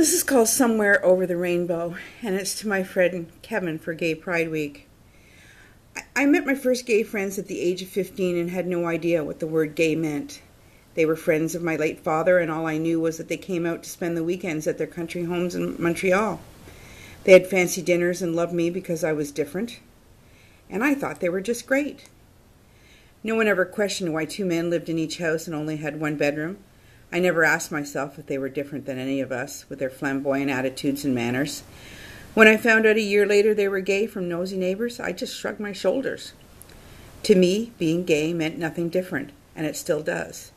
This is called Somewhere Over the Rainbow, and it's to my friend Kevin for Gay Pride Week. I met my first gay friends at the age of 15 and had no idea what the word gay meant. They were friends of my late father, and all I knew was that they came out to spend the weekends at their country homes in Montreal. They had fancy dinners and loved me because I was different, and I thought they were just great. No one ever questioned why two men lived in each house and only had one bedroom. I never asked myself if they were different than any of us, with their flamboyant attitudes and manners. When I found out a year later they were gay from nosy neighbors, I just shrugged my shoulders. To me, being gay meant nothing different, and it still does.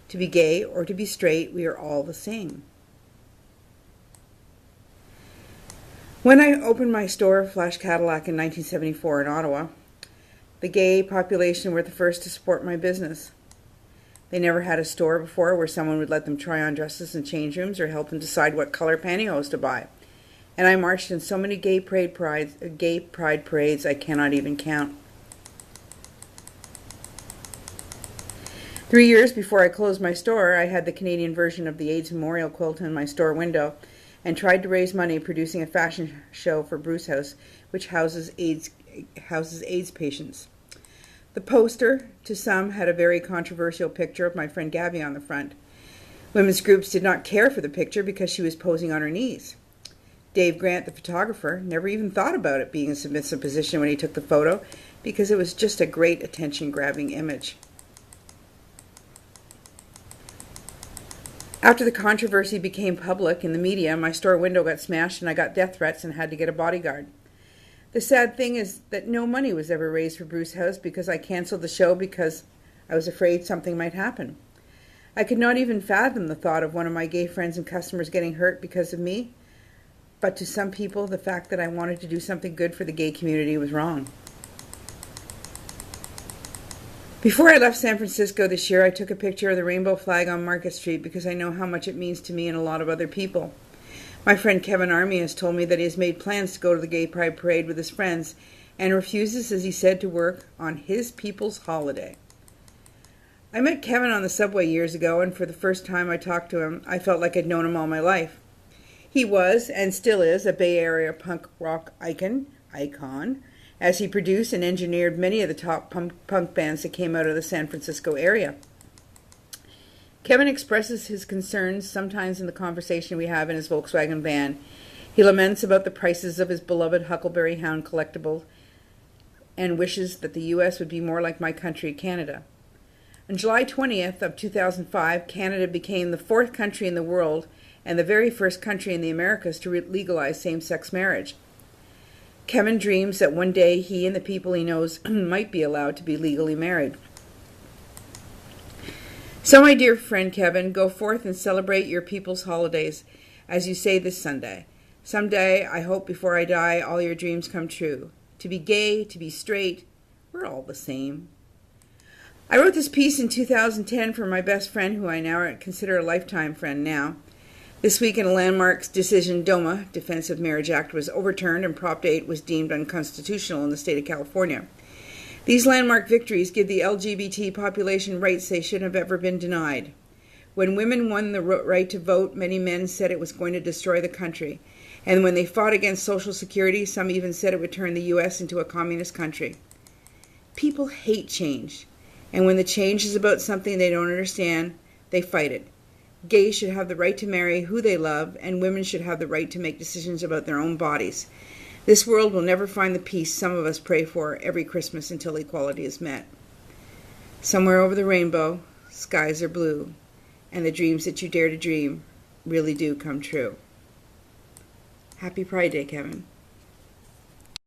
To be gay or to be straight, we are all the same. When I opened my store, Flash Cadillac, in 1974 in Ottawa, the gay population were the first to support my business. They never had a store before where someone would let them try on dresses in change rooms or help them decide what color pantyhose to buy. And I marched in so many gay pride parades I cannot even count. 3 years before I closed my store, I had the Canadian version of the AIDS memorial quilt in my store window and tried to raise money producing a fashion show for Bruce House, which houses AIDS patients. The poster, to some, had a very controversial picture of my friend Gabby on the front. Women's groups did not care for the picture because she was posing on her knees. Dave Grant, the photographer, never even thought about it being a submissive position when he took the photo because it was just a great attention-grabbing image. After the controversy became public in the media, my store window got smashed and I got death threats and had to get a bodyguard. The sad thing is that no money was ever raised for Bruce House because I canceled the show because I was afraid something might happen. I could not even fathom the thought of one of my gay friends and customers getting hurt because of me, but to some people, the fact that I wanted to do something good for the gay community was wrong. Before I left San Francisco this year, I took a picture of the rainbow flag on Market Street because I know how much it means to me and a lot of other people. My friend Kevin Army has told me that he has made plans to go to the Gay Pride Parade with his friends and refuses, as he said, to work on his people's holiday. I met Kevin on the subway years ago, and for the first time I talked to him, I felt like I'd known him all my life. He was, and still is, a Bay Area punk rock icon, as he produced and engineered many of the top punk bands that came out of the San Francisco area. Kevin expresses his concerns sometimes in the conversation we have in his Volkswagen van. He laments about the prices of his beloved Huckleberry Hound collectible and wishes that the U.S. would be more like my country, Canada. On July 20th of 2005, Canada became the fourth country in the world and the very first country in the Americas to legalize same-sex marriage. Kevin dreams that one day he and the people he knows might be allowed to be legally married. So, my dear friend Kevin, go forth and celebrate your people's holidays, as you say this Sunday. Someday, I hope before I die, all your dreams come true. To be gay, to be straight, we're all the same. I wrote this piece in 2010 for my best friend, who I now consider a lifetime friend now. This week in a landmark decision, DOMA, Defense of Marriage Act, was overturned and Prop 8 was deemed unconstitutional in the state of California. These landmark victories give the LGBT population rights they shouldn't have ever been denied. When women won the right to vote, many men said it was going to destroy the country. And when they fought against Social Security, some even said it would turn the U.S. into a communist country. People hate change. And when the change is about something they don't understand, they fight it. Gays should have the right to marry who they love, and women should have the right to make decisions about their own bodies. This world will never find the peace some of us pray for every Christmas until equality is met. Somewhere over the rainbow, skies are blue, and the dreams that you dare to dream really do come true. Happy Pride Day, Kevin.